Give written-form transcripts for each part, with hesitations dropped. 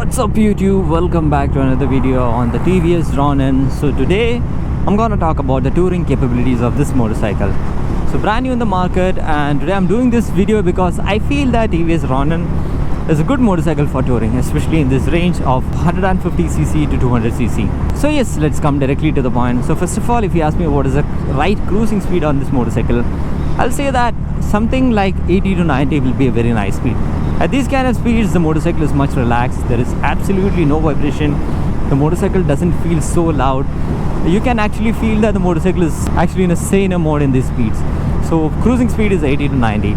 What's up YouTube, welcome back to another video on the TVS Ronin. So today I'm gonna talk about the touring capabilities of this motorcycle. So brand new in the market, and today I'm doing this video because I feel that TVS Ronin is a good motorcycle for touring, especially in this range of 150cc to 200cc. So yes, let's come directly to the point. So first of all, if you ask me what is the right cruising speed on this motorcycle, I'll say that something like 80 to 90 will be a very nice speed. At these kind of speeds, the motorcycle is much relaxed. There is absolutely no vibration. The motorcycle doesn't feel so loud. You can actually feel that the motorcycle is actually in a saner mode in these speeds. So cruising speed is 80 to 90.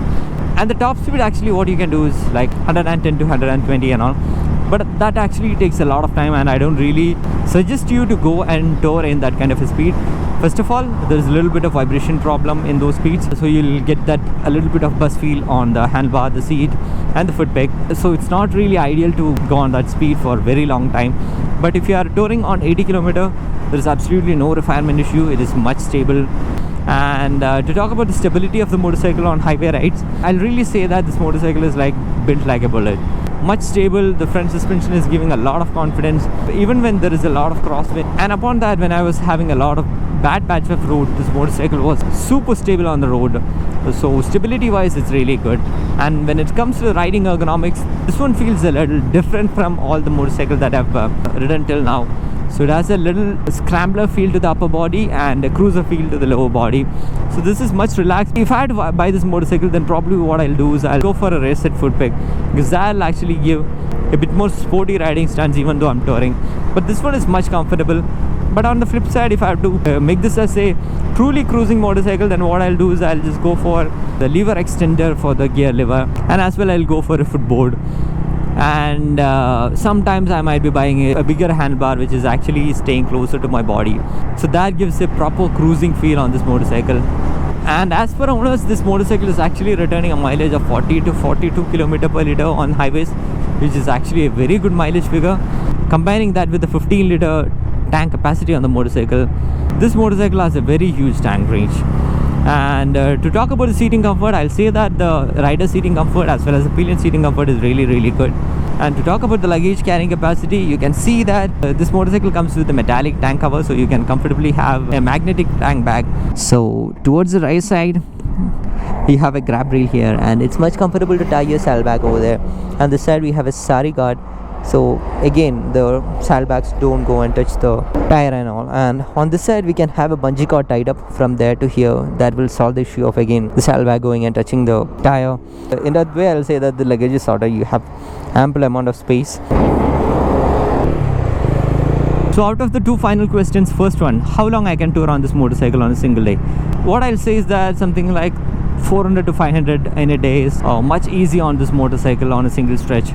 And the top speed, actually what you can do is like 110 to 120 and all. But that actually takes a lot of time, and I don't really suggest you to go and tour in that kind of a speed. First of all, there is a little bit of vibration problem in those speeds, so you'll get that a little bit of buzz feel on the handlebar, the seat and the foot peg. So it's not really ideal to go on that speed for a very long time. But if you are touring on 80 km, there is absolutely no refinement issue. It is much stable. And to talk about the stability of the motorcycle on highway rides, I'll really say that this motorcycle is like built like a bullet. Much stable. The front suspension is giving a lot of confidence even when there is a lot of crosswind. And upon that, when I was having a lot of bad patch of road, this motorcycle was super stable on the road. So stability wise, it's really good. And when it comes to the riding ergonomics, this one feels a little different from all the motorcycles that I've ridden till now. So it has a little scrambler feel to the upper body and a cruiser feel to the lower body. So this is much relaxed. If I had to buy this motorcycle, then probably what I'll do is I'll go for a race-set foot peg, because that'll actually give a bit more sporty riding stance even though I'm touring. But this one is much comfortable. But on the flip side, if I have to make this as a truly cruising motorcycle, then what I'll do is I'll just go for the lever extender for the gear lever, and as well I'll go for a footboard. And sometimes I might be buying a bigger handlebar, which is actually staying closer to my body. So that gives a proper cruising feel on this motorcycle. And as per owners, this motorcycle is actually returning a mileage of 40 to 42 km per liter on highways, which is actually a very good mileage figure. Combining that with the 15 liter tank capacity on the motorcycle, this motorcycle has a very huge tank range. And to talk about the seating comfort, I'll say that the rider seating comfort as well as the pillion seating comfort is really good. And to talk about the luggage carrying capacity, you can see that this motorcycle comes with a metallic tank cover, so you can comfortably have a magnetic tank bag. So towards the right side, you have a grab rail here, and it's much comfortable to tie your saddlebag over there. And this side we have a sari guard. So again, the saddlebags don't go and touch the tire and all. And on this side we can have a bungee cord tied up from there to here. That will solve the issue of again the saddlebag going and touching the tire. In that way, I'll say that the luggage is sorted. You have ample amount of space. So out of the two final questions, first one, how long I can tour on this motorcycle on a single day? What I'll say is that something like 400 to 500 in a day is much easy on this motorcycle on a single stretch,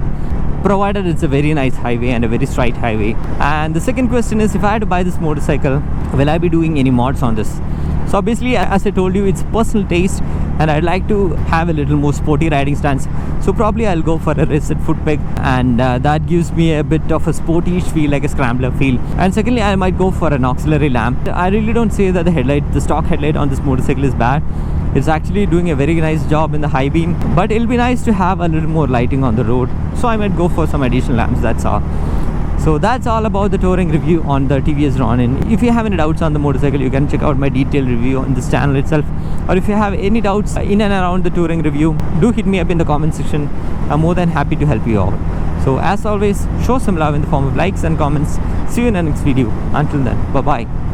provided it's a very nice highway and a very straight highway. And the second question is, if I had to buy this motorcycle, will I be doing any mods on this? So obviously, as I told you, it's personal taste, and I'd like to have a little more sporty riding stance. So probably I'll go for a race-set foot peg, and that gives me a bit of a sporty feel, like a scrambler feel. And secondly, I might go for an auxiliary lamp. I really don't say that the stock headlight on this motorcycle is bad. It's actually doing a very nice job in the high beam, but it'll be nice to have a little more lighting on the road. So I might go for some additional lamps, that's all. So that's all about the touring review on the TVS Ronin. If you have any doubts on the motorcycle, you can check out my detailed review on this channel itself. Or if you have any doubts in and around the touring review, do hit me up in the comment section. I'm more than happy to help you out. So as always, show some love in the form of likes and comments. See you in the next video. Until then, bye bye.